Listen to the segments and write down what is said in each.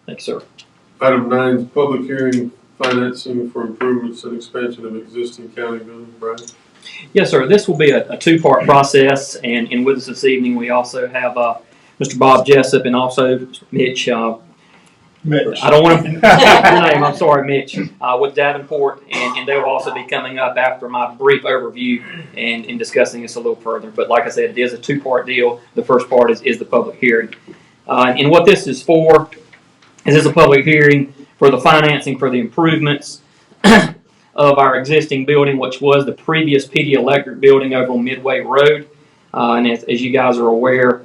Thank you, sir. Item 9 is public hearing financing for improvements and expansion of existing county buildings. Brian? Yes, sir. This will be a two-part process, and with us this evening we also have Mr. Bob Jessup and also Mitch. Mitch. I don't want to your name. I'm sorry, Mitch. With Davenport, and they will also be coming up after my brief overview and discussing this a little further. But like I said, it is a two-part deal. The first part is the public hearing, and what this is for is this a public hearing for the financing for the improvements of our existing building, which was the previous Pee Dee Electric building over on Midway Road. And as you guys are aware,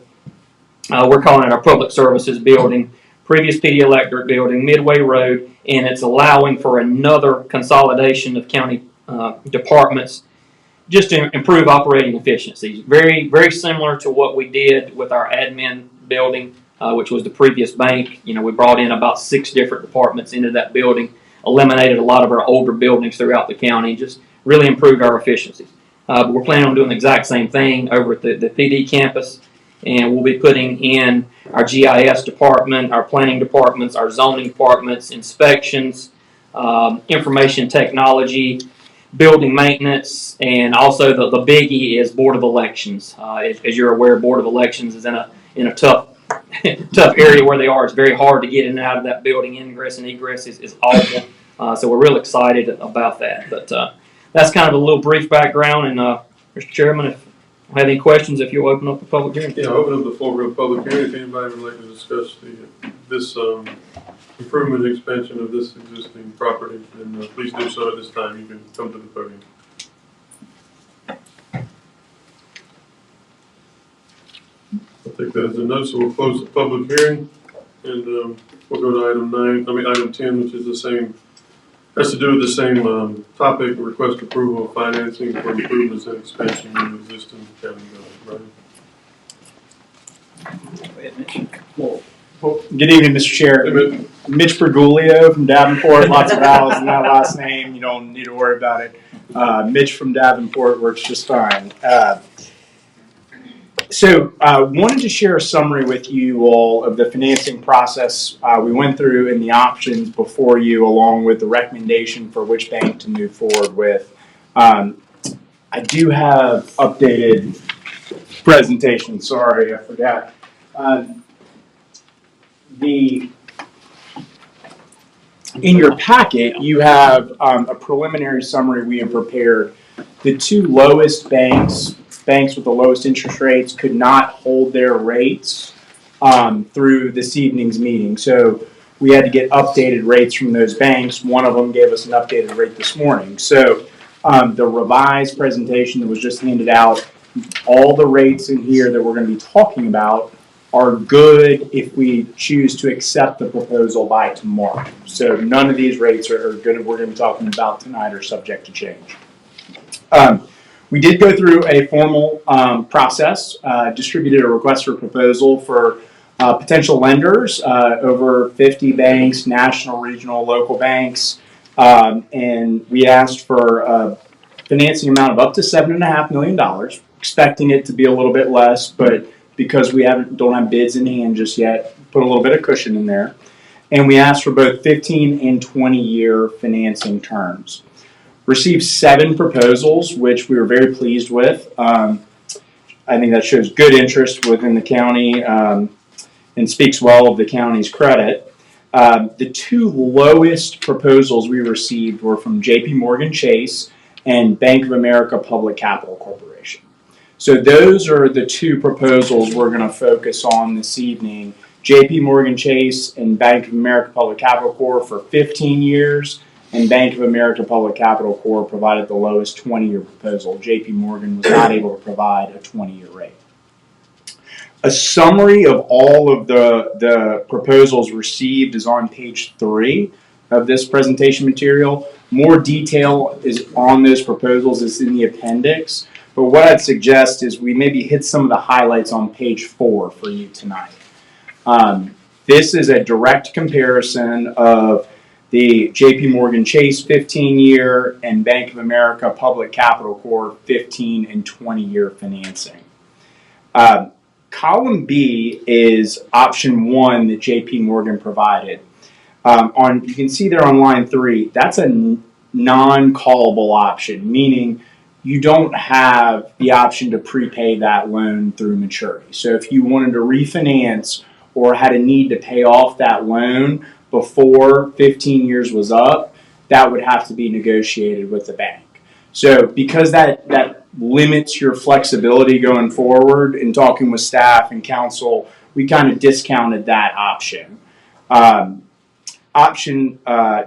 we're calling it our public services building. Previous Pee Dee Electric building, Midway Road, and it's allowing for another consolidation of county departments just to improve operating efficiencies. Very, very similar to what we did with our admin building, which was the previous bank. You know, we brought in about 6 different departments into that building, eliminated a lot of our older buildings throughout the county, just really improved our efficiencies. But we're planning on doing the exact same thing over at the PD campus, and we'll be putting in our GIS department, our planning departments, our zoning departments, inspections, information technology, building maintenance, and also the biggie is Board of Elections. As you're aware, Board of Elections is in a tough area where they are. It's very hard to get in and out of that building. Ingress and egress is awful. So we're real excited about that. But that's kind of a little brief background. And Mr. Chairman, if you have any questions, if you'll open up the public hearing. Yeah, open up the floor for a public hearing. If anybody would like to discuss this improvement and expansion of this existing property, then please do so at this time. You can come to the podium. I'll take that as a note, so we'll close the public hearing, and we'll go to item 10, which is the same, has to do with the same topic, request approval of financing for improvements and expansion of existing county buildings. Right? Well, good evening, Mr. Chair. Hey, Mitch Pergulio from Davenport. Lots of vowels in that last name. You don't need to worry about it. Mitch from Davenport works just fine. So wanted to share a summary with you all of the financing process we went through and the options before you, along with the recommendation for which bank to move forward with. I do have updated presentation. Sorry, I forgot. In your packet, you have a preliminary summary we have prepared. The 2 lowest banks with the lowest interest rates could not hold their rates through this evening's meeting. So we had to get updated rates from those banks. One of them gave us an updated rate this morning. So the revised presentation that was just handed out, all the rates in here that we're going to be talking about are good if we choose to accept the proposal by tomorrow. So none of these rates we're going to be talking about tonight are subject to change. We did go through a formal process, distributed a request for proposal for potential lenders, over 50 banks, national, regional, local banks, and we asked for a financing amount of up to $7.5 million, expecting it to be a little bit less, but because we don't have bids in hand just yet, put a little bit of cushion in there. And we asked for both 15 and 20-year financing terms. Received 7 proposals, which we were very pleased with. I think that shows good interest within the county and speaks well of the county's credit. The 2 lowest proposals we received were from JP Chase and Bank of America Public Capital Corporation. So those are the 2 proposals we're going to focus on this evening. JP Chase and Bank of America Public Capital Corp for 15 years, and Bank of America Public Capital Corp provided the lowest 20-year proposal. JP Morgan was not able to provide a 20-year rate. A summary of all of the proposals received is on page 3 of this presentation material. More detail is on those proposals. It's in the appendix. But what I'd suggest is we maybe hit some of the highlights on page 4 for you tonight. This is a direct comparison of the JP Chase 15-year and Bank of America Public Capital Corp 15 and 20-year financing. Column B is option 1 that JP Morgan provided. You can see there on line 3, that's a non-callable option, meaning you don't have the option to prepay that loan through maturity. So if you wanted to refinance or had a need to pay off that loan before 15 years was up, that would have to be negotiated with the bank. So because that limits your flexibility going forward, in talking with staff and counsel, we kind of discounted that option. Option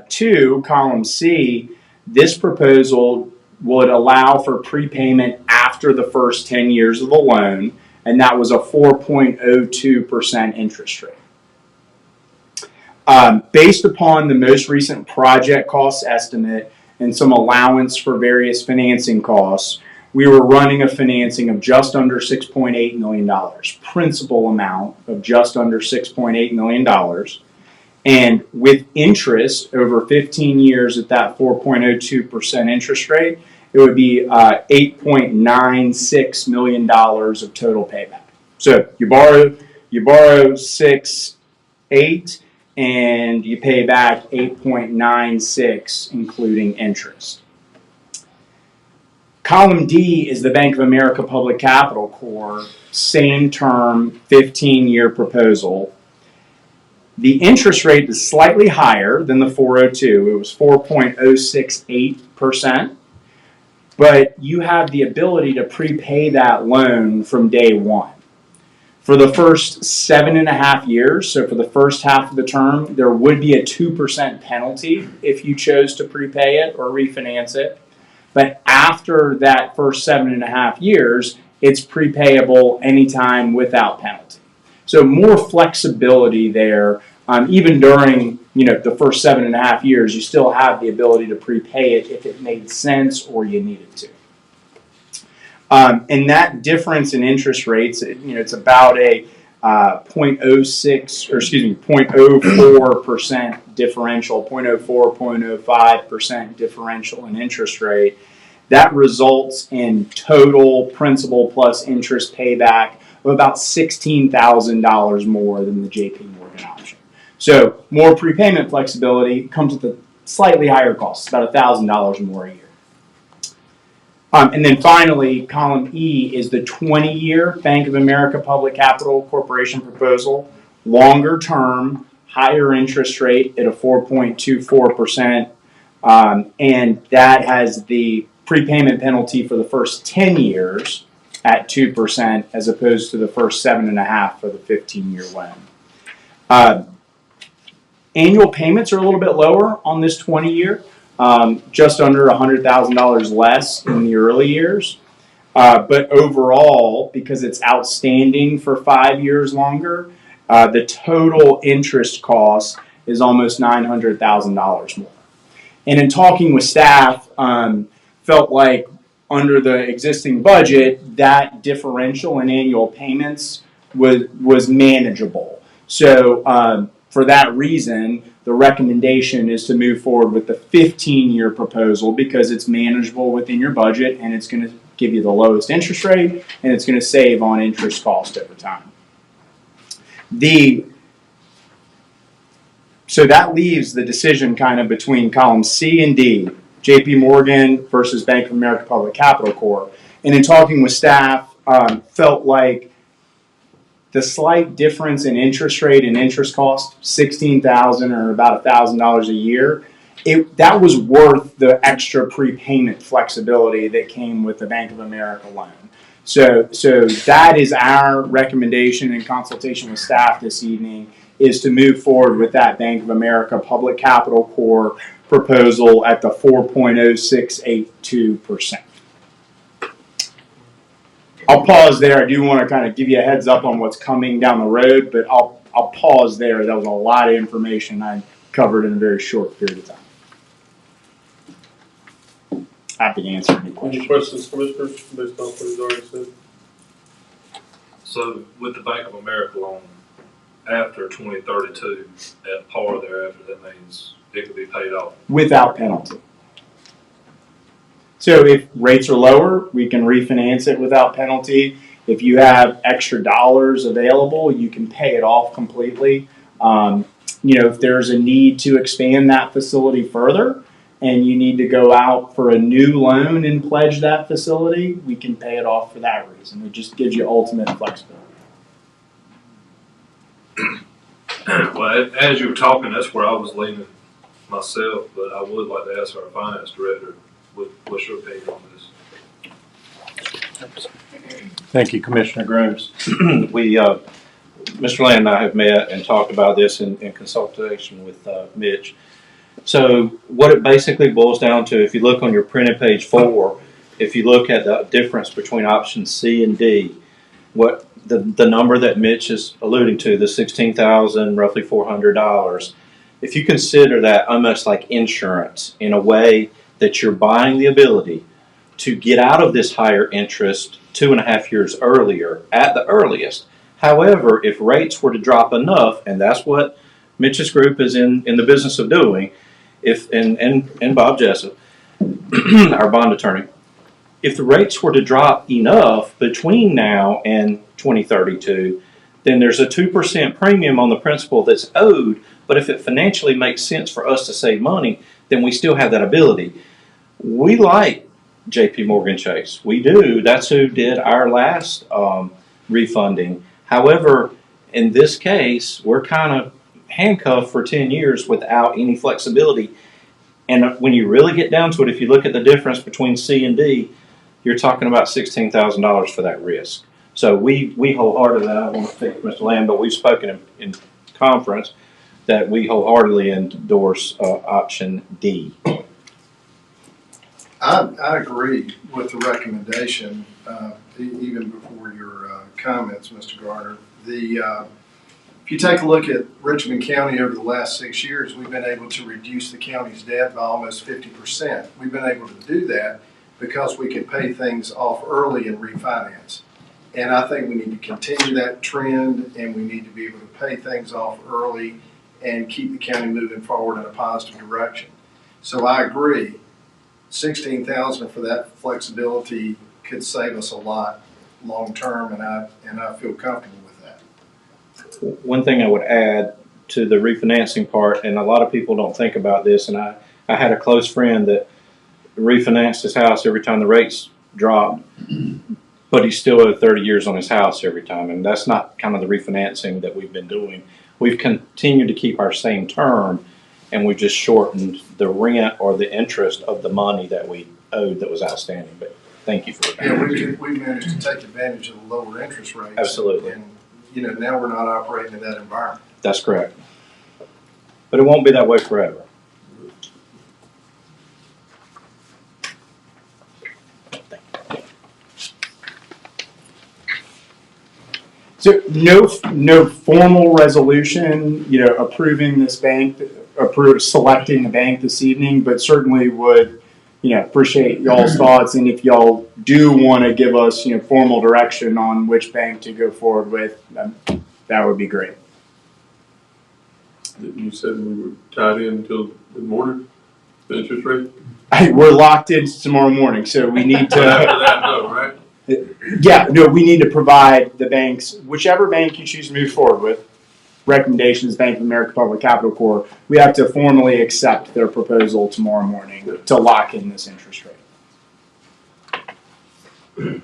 2, column C, this proposal would allow for prepayment after the first 10 years of the loan, and that was a 4.02% interest rate. Based upon the most recent project cost estimate and some allowance for various financing costs, we were running a financing of just under $6.8 million, principal amount of just under $6.8 million. And with interest over 15 years at that 4.02% interest rate, it would be $8.96 million of total payback. So you borrow 6.8 and you pay back 8.96 including interest. Column D is the Bank of America Public Capital Corp, same term, 15-year proposal. The interest rate is slightly higher than the 402. It was 4.068%, but you have the ability to prepay that loan from day one. For the first 7.5 years, so for the first half of the term, there would be a 2% penalty if you chose to prepay it or refinance it. But after that first 7.5 years, it's prepayable anytime without penalty. So more flexibility there. Even during the first 7.5 years, you still have the ability to prepay it if it made sense or you needed to. And that difference in interest rates, it's about a 0.04% differential, 0.04, 0.05% differential in interest rate. That results in total principal plus interest payback of about $16,000 more than the JP Morgan option. So more prepayment flexibility comes with a slightly higher cost, about $1,000 more a year. And then finally, column E is the 20-year Bank of America Public Capital Corporation proposal, longer term, higher interest rate at a 4.24%, and that has the prepayment penalty for the first 10 years at 2% as opposed to the first 7.5 for the 15-year loan. Annual payments are a little bit lower on this 20-year, just under $100,000 less in the early years. But overall, because it's outstanding for 5 years longer, the total interest cost is almost $900,000 more. And in talking with staff, felt like under the existing budget, that differential in annual payments was manageable. So for that reason, the recommendation is to move forward with the 15-year proposal because it's manageable within your budget and it's going to give you the lowest interest rate and it's going to save on interest cost over time. So that leaves the decision kind of between columns C and D, JP Morgan versus Bank of America Public Capital Corp. And in talking with staff, felt like the slight difference in interest rate and interest cost, $16,000 or about $1,000 a year, that was worth the extra prepayment flexibility that came with the Bank of America loan. So that is our recommendation in consultation with staff this evening, is to move forward with that Bank of America Public Capital Corp proposal at the 4.0682%. I'll pause there. I do want to kind of give you a heads up on what's coming down the road, but I'll pause there. That was a lot of information I covered in a very short period of time. Happy to answer any questions. Any questions, Commissioners, based on what he's already said? So with the Bank of America loan, after 2032, at par thereafter, that means it could be paid off. Without penalty. So if rates are lower, we can refinance it without penalty. If you have extra dollars available, you can pay it off completely. if there's a need to expand that facility further and you need to go out for a new loan and pledge that facility, we can pay it off for that reason. It just gives you ultimate flexibility. Well, as you were talking, that's where I was leaning myself, but I would like to ask our finance director, what's your opinion on this? Thank you, Commissioner Grooms. Mr. Land and I have met and talked about this in consultation with Mitch. So what it basically boils down to, if you look on your printed page 4, if you look at the difference between options C and D, what the number that Mitch is alluding to, the $16,000, roughly $400, if you consider that almost like insurance in a way that you're buying the ability to get out of this higher interest 2.5 years earlier at the earliest. However, if rates were to drop enough, and that's what Mitch's group is in the business of doing, and Bob Jessup, our bond attorney, if the rates were to drop enough between now and 2032, then there's a 2% premium on the principal that's owed. But if it financially makes sense for us to save money, then we still have that ability. We like JP Morgan Chase. We do. That's who did our last refunding. However, in this case, we're kind of handcuffed for 10 years without any flexibility. And when you really get down to it, if you look at the difference between C and D, you're talking about $16,000 for that risk. So we wholeheartedly, I don't want to speak for Mr. Lamb, but we've spoken in conference that we wholeheartedly endorse option D. I agree with the recommendation, even before your comments, Mr. Garner. If you take a look at Richmond County over the last 6 years, we've been able to reduce the county's debt by almost 50%. We've been able to do that because we can pay things off early and refinance. And I think we need to continue that trend, and we need to be able to pay things off early and keep the county moving forward in a positive direction. So I agree. $16,000 for that flexibility could save us a lot long term, and I feel comfortable with that. One thing I would add to the refinancing part, and a lot of people don't think about this, and I had a close friend that refinanced his house every time the rates dropped, but he still owed 30 years on his house every time, and that's not kind of the refinancing that we've been doing. We've continued to keep our same term, and we just shortened the rent or the interest of the money that we owed that was outstanding. But thank you for that. Yeah, we've managed to take advantage of the lower interest rates. Absolutely. And, now we're not operating in that environment. That's correct. But it won't be that way forever. So no formal resolution, approving this bank, selecting the bank this evening, but certainly would, appreciate y'all's thoughts. And if y'all do want to give us, formal direction on which bank to go forward with, that would be great. You said we were tied in until the morning, the interest rate? We're locked in tomorrow morning, so we need After to. that, no, right? Yeah, no, we need to provide the banks, whichever bank you choose to move forward with, recommendations, Bank of America Public Capital Corp., we have to formally accept their proposal tomorrow morning to lock in this interest rate.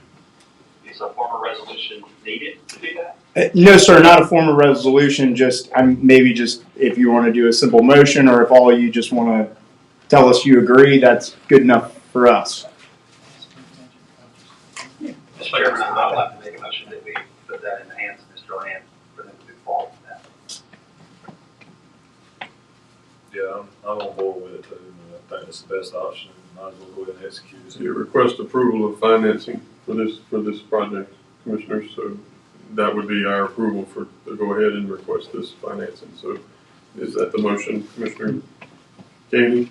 Is a formal resolution needed to do that? No, sir, not a formal resolution, just maybe just if you want to do a simple motion, or if all of you just want to tell us you agree, that's good enough for us. Mr. Chairman, I'd like to make a motion that we put that in the hands of Mr. Lamb for them to move forward with that. Yeah, I'm on board with it too. I think it's the best option. Might as well go ahead and execute So it. you request approval of financing for this project, Commissioners, so that would be our approval to go ahead and request this financing. So is that the motion, Commissioner Kennedy?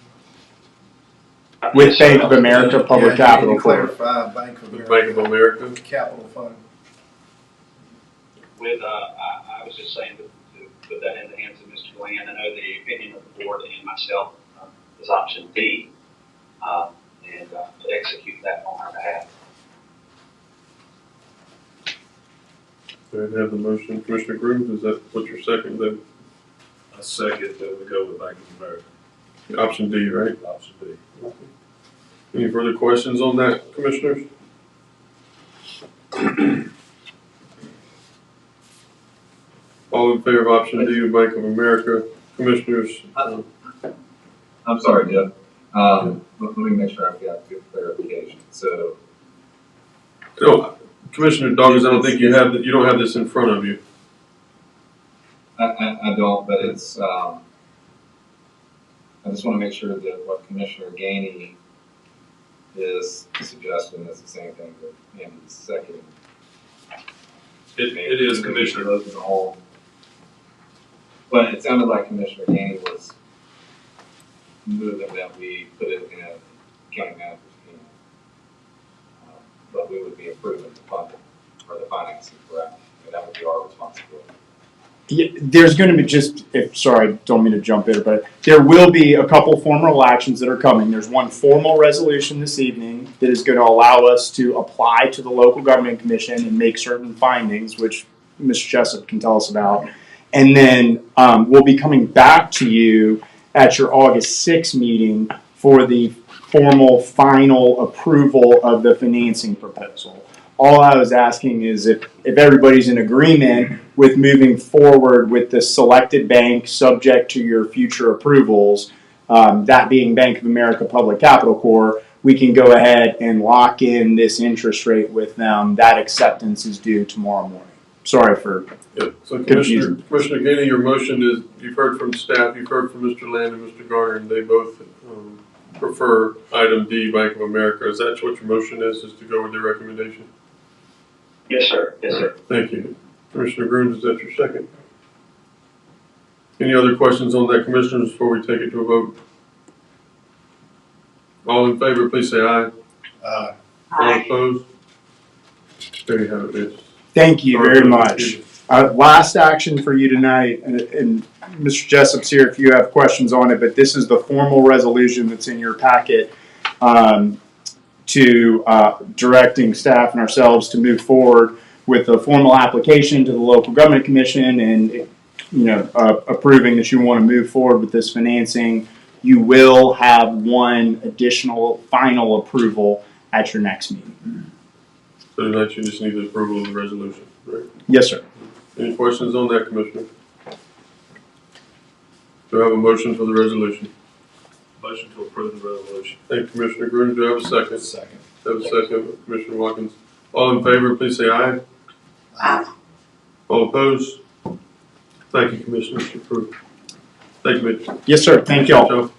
With Bank of America Public Yeah, Capital you Corp. clarify Bank of Bank America of America? Capital Fund. With, I was just saying to put that in the hands of Mr. Land. I know the opinion of the board and myself is option D, and to execute that on our behalf. Go ahead and have the motion. Commissioner Grooms, is that what your second then? I second that we go with Bank of America, Option D, right? option B. Any further questions on that, commissioners? All in favor of option D of Bank of America, commissioners? I'm sorry, Jeff. Let me make sure I've got good clarification. So, No, Commissioner Doggins, I don't think you don't have this in front of you. I don't, but it's, I just want to make sure that what Commissioner Gainey is suggesting is the same thing that Andy's second. It is, Commissioner. Those are all. But it sounded like Commissioner Gainey was moving that we put it in county manager's hand. But we would be approving the funding or the financing, correct? And that would be our responsibility. Yeah, there's going to be sorry, don't mean to jump in, but there will be a couple formal actions that are coming. There's one formal resolution this evening that is going to allow us to apply to the local government commission and make certain findings, which Mr. Jessup can tell us about. And then we'll be coming back to you at your August 6th meeting for the formal final approval of the financing proposal. All I was asking is if everybody's in agreement with moving forward with the selected bank subject to your future approvals, that being Bank of America Public Capital Corp., we can go ahead and lock in this interest rate with them. That acceptance is due tomorrow morning. Sorry for So confusion. Commissioner Gainey, your motion is, you've heard from staff, you've heard from Mr. Land and Mr. Garner, and they both prefer item D, Bank of America. Is that what your motion is to go with their recommendation? Yes, sir. Yes, sir. Thank you. Commissioner Grooms, is that your second? Any other questions on that, commissioners, before we take it to a vote? All in favor, please say aye. All opposed? There you have it, Mitch. Thank you very much. Last action for you tonight, and Mr. Jessup's here if you have questions on it, but this is the formal resolution that's in your packet to directing staff and ourselves to move forward with a formal application to the local government commission and approving that you want to move forward with this financing. You will have one additional final approval at your next meeting. So tonight you just need the approval of the resolution, right? Yes, sir. Any questions on that, Commissioner? Do I have a motion for the resolution? Motion to approve the resolution. Thank you, Commissioner Grooms. Do I have a second? Second. Do I have a second, Commissioner Watkins? All in favor, please say aye. All opposed? Thank you, Commissioner. Approved. Thank you, Mitch. Yes, sir. Thank y'all. Joe.